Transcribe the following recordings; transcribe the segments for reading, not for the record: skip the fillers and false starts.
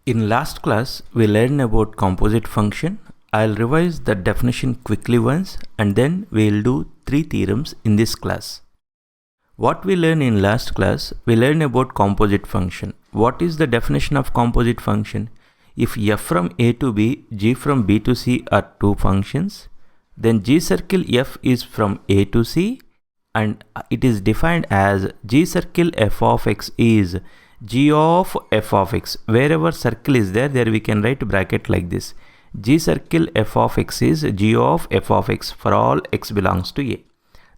In last class, we learned about composite function. I'll revise the definition quickly once and then we'll do 3 theorems in this class. What we learned in last class, we learned about composite function. What is the definition of composite function? If f from a to b, g from b to c are two functions, then g circle f is from a to c and it is defined as g circle f of x is g of f of x. Wherever circle is there we can write bracket like this. G circle f of x is g of f of x for all x belongs to a.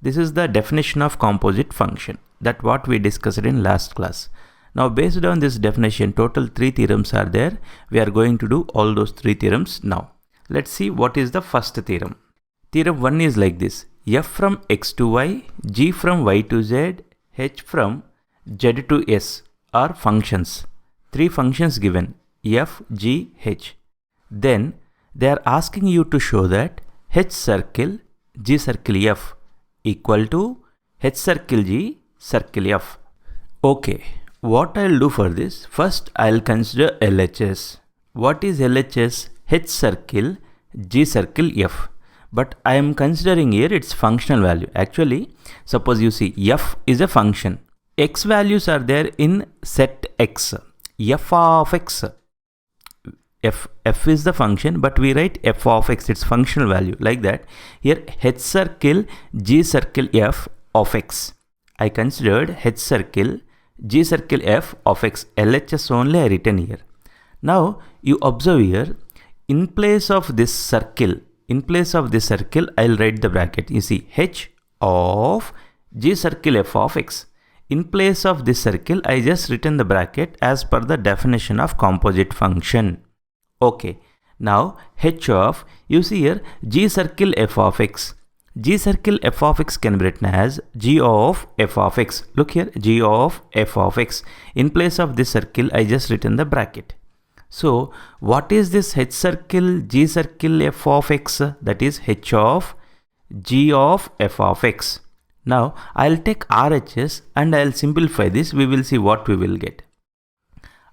This is the definition of composite function. That what we discussed in last class. Now based on this definition, total 3 theorems are there. We are going to do all those 3 theorems now. Let's see what is the first theorem. Theorem 1 is like this. F from x to y, g from y to z, h from z to s are functions. 3 functions given, f, g, h. Then they are asking you to show that h circle g circle f equal to h circle g circle f. Okay, what I'll do for this, first I'll consider LHS. What is LHS? H circle g circle f. But I am considering here its functional value. Actually, suppose you see f is a function. X values are there in set x. F of x. F is the function, but we write f of x, its functional value, like that. Here h circle g circle f of x. I considered h circle g circle f of x. LHS only I written here. Now you observe here, in place of this circle, I'll write the bracket. You see h of g circle f of x. In place of this circle, I just written the bracket as per the definition of composite function. Okay, now h of, you see here, g circle f of x. G circle f of x can be written as g of f of x. Look here, g of f of x. In place of this circle, I just written the bracket. So, what is this h circle g circle f of x? That is h of g of f of x. Now, I'll take RHS and I'll simplify this. We will see what we will get.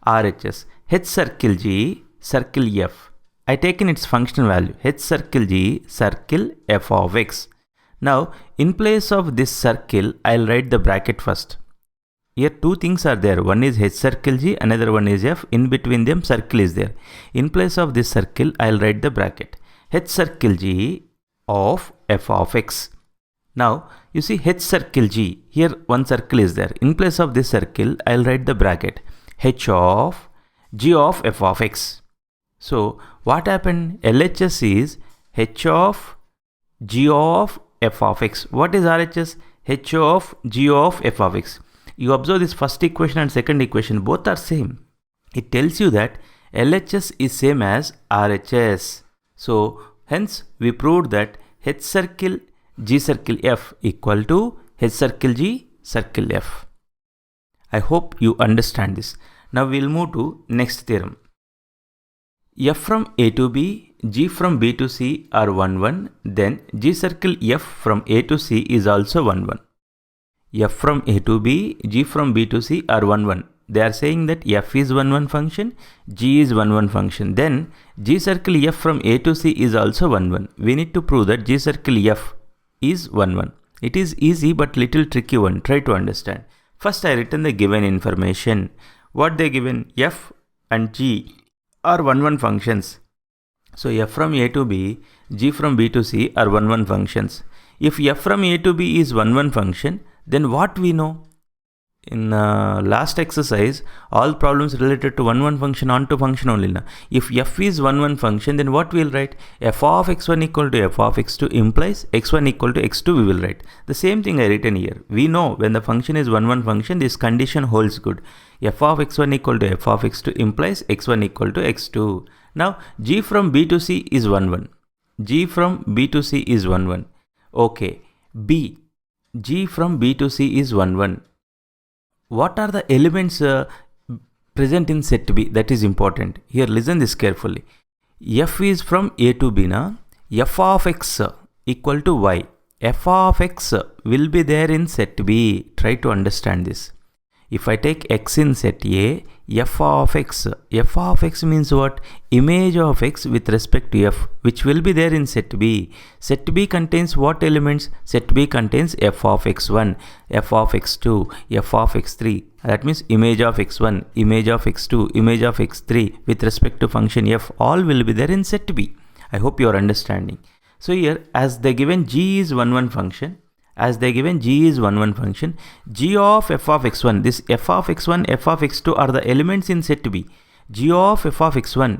RHS, h circle g circle f. I taken its functional value, h circle g circle f of x. Now, in place of this circle, I'll write the bracket first. Here two things are there. One is h circle g, another one is f. In between them, circle is there. In place of this circle, I'll write the bracket. H circle g of f of x. Now, you see h circle g. Here one circle is there. In place of this circle, I'll write the bracket. H of g of f of x. So, what happened? LHS is h of g of f of x. What is RHS? h of g of f of x. You observe this first equation and second equation, both are same. It tells you that LHS is same as RHS. So, hence we proved that h circle g circle f equal to h circle g circle f. I hope you understand this. Now we'll move to next theorem. F from a to b, g from b to c are 1, 1. Then g circle f from a to c is also 1, 1. F from a to b, g from b to c are 1, 1. They are saying that f is 1, 1 function, g is 1, 1 function. Then g circle f from a to c is also 1, 1. We need to prove that g circle f is 1, 1. It is easy but little tricky one. Try to understand. First I written the given information. What they given? F and g are 1, 1 functions. So f from a to b, g from b to c are 1, 1 functions. If f from a to b is 1, 1 function, then what we know? In last exercise, all problems related to 1, 1 function onto function only. Na. If f is 1, 1 function, then what we will write? F of x1 equal to f of x2 implies x1 equal to x2 we will write. The same thing I written here. We know when the function is 1, 1 function, this condition holds good. F of x1 equal to f of x2 implies x1 equal to x2. Now, g from b to c is 1, 1. G from b to c is 1, 1. Okay. B. G from b to c is 1, 1. What are the elements present in set B? That is important. Here listen this carefully. F is from a to b na. F of x equal to y. F of x will be there in set B. Try to understand this. If I take x in set A, f of x means what? Image of x with respect to f, which will be there in set B. Set B contains what elements? Set B contains f of x1, f of x2, f of x3. That means image of x1, image of x2, image of x3 with respect to function f, all will be there in set B. I hope you are understanding. So here, as the given g is 1 function, g of f of x1, this f of x1, f of x2 are the elements in set B. G of f of x1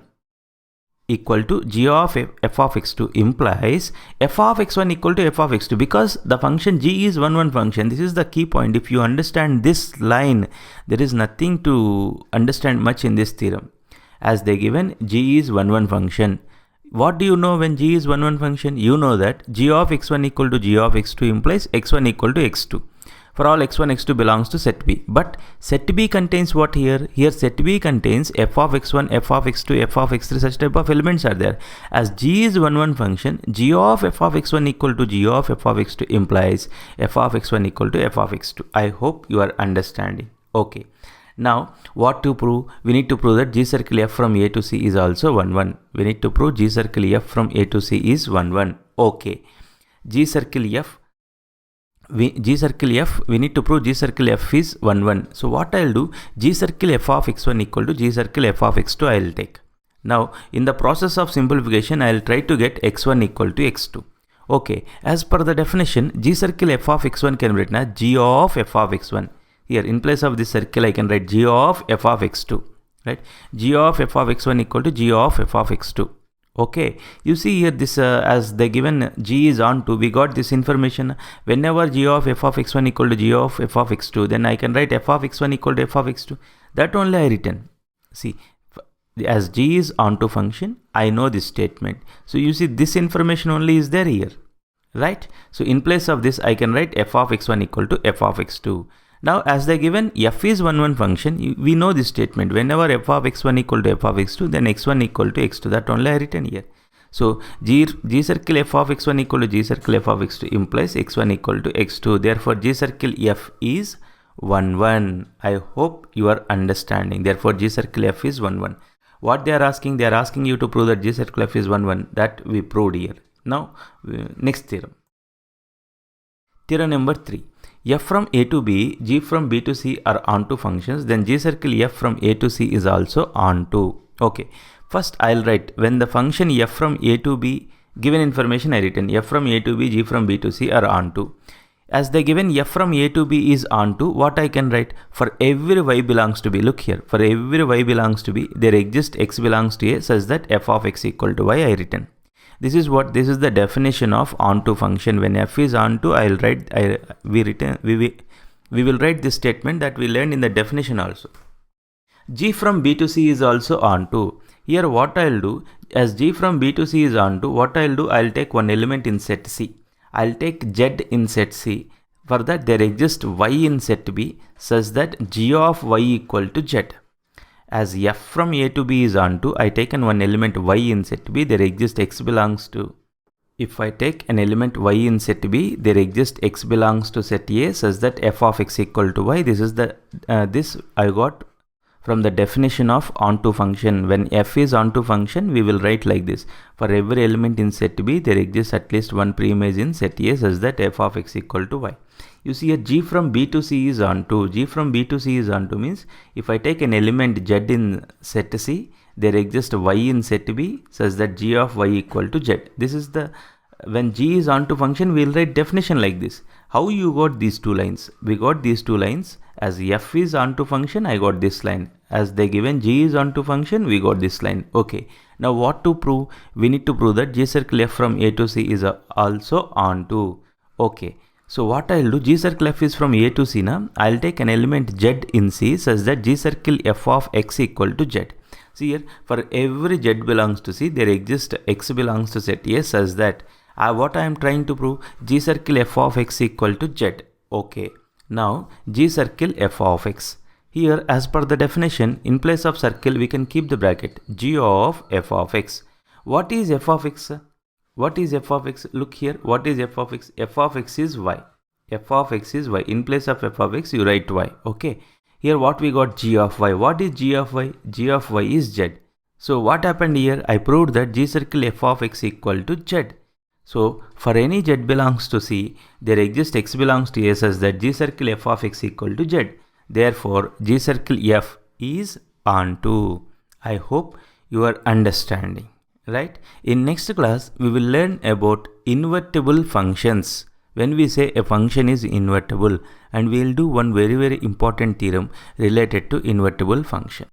equal to g of f of x2 implies f of x1 equal to f of x2, because the function g is 1 function. This is the key point. If you understand this line, there is nothing to understand much in this theorem. As they given g is 1 function. What do you know when g is 1 function? You know that g of x1 equal to g of x2 implies x1 equal to x2. For all x1, x2 belongs to set B. But set B contains what here? Here set B contains f of x1, f of x2, f of x3, such type of elements are there. As g is 1 function, g of f of x1 equal to g of f of x2 implies f of x1 equal to f of x2. I hope you are understanding. Okay. Now, what to prove? We need to prove that G circle F from A to C is also 1. We need to prove G circle F from A to C is 1. Okay. G circle F, we need to prove G circle F is 1. So what I'll do? G circle F of x1 equal to G circle F of x2 I'll take. Now, in the process of simplification, I'll try to get x1 equal to x2. Okay. As per the definition, G circle F of x1 can be written as G of f of x1. Here, in place of this circle, I can write g of f of x2, right? G of f of x1 equal to g of f of x2. Okay, you see here this as the given g is on to, we got this information. Whenever g of f of x1 equal to g of f of x2, then I can write f of x1 equal to f of x2. That only I written. See, as g is onto function, I know this statement. So you see this information only is there here, right? So in place of this, I can write f of x1 equal to f of x2. Now, as the given f is 1 function, we know this statement. Whenever f of x1 equal to f of x2, then x1 equal to x2. That only I written here. So, g circle f of x1 equal to g circle f of x2 implies x1 equal to x2. Therefore, g circle f is 1. I hope you are understanding. Therefore, g circle f is 1. What they are asking? They are asking you to prove that g circle f is 1. That we proved here. Now, next theorem. Theorem number 3. F from A to B, G from B to C are onto functions, then G circle F from A to C is also onto. Okay. First, I'll write when the function F from A to B, given information I written F from A to B, G from B to C are onto. As the given F from A to B is onto, what I can write? For every y belongs to B, look here, for every y belongs to B, there exists x belongs to A such that f of x equal to y I written. This is the definition of onto function. When f is onto, we will write this statement that we learned in the definition also. G from B to C is also onto. Here what I'll do, as G from B to C is onto, what I'll do, I'll take one element in set C. I'll take Z in set C. For that there exists y in set B such that G of y equal to Z. As f from A to B is onto, I taken one element y in set B, there exists x belongs to. If I take an element y in set B, there exists x belongs to set A such that f of x equal to y. This is the this I got from the definition of onto function. When f is onto function, we will write like this. For every element in set B, there exists at least one preimage in set A such that f of x equal to y. You see here G from B to C is onto. G from B to C is onto means if I take an element Z in set C, there exists y in set B such that G of y equal to Z. This is the, when G is onto function, we will write definition like this. How you got these two lines? We got these two lines. As f is onto function, I got this line. As they given G is onto function, we got this line. Okay. Now what to prove? We need to prove that G circle F from A to C is also onto. Okay. So what I'll do, G circle F is from A to C now. I'll take an element Z in C such that G circle F of X equal to Z. See here, for every Z belongs to C, there exists X belongs to set A such that what I am trying to prove, G circle F of X equal to Z. Okay. Now G circle F of X. Here as per the definition, in place of circle we can keep the bracket G of F of X. What is F of X? What is f of x? Look here, what is f of x? F of x is y. F of x is y. In place of f of x, you write y. Okay. Here what we got g of y. What is g of y? G of y is z. So what happened here? I proved that g circle f of x equal to z. So for any z belongs to C, there exists x belongs to A such that g circle f of x equal to z. Therefore g circle f is onto. I hope you are understanding, right? In next class we will learn about invertible functions. When we say a function is invertible, and we will do one very important theorem related to invertible function.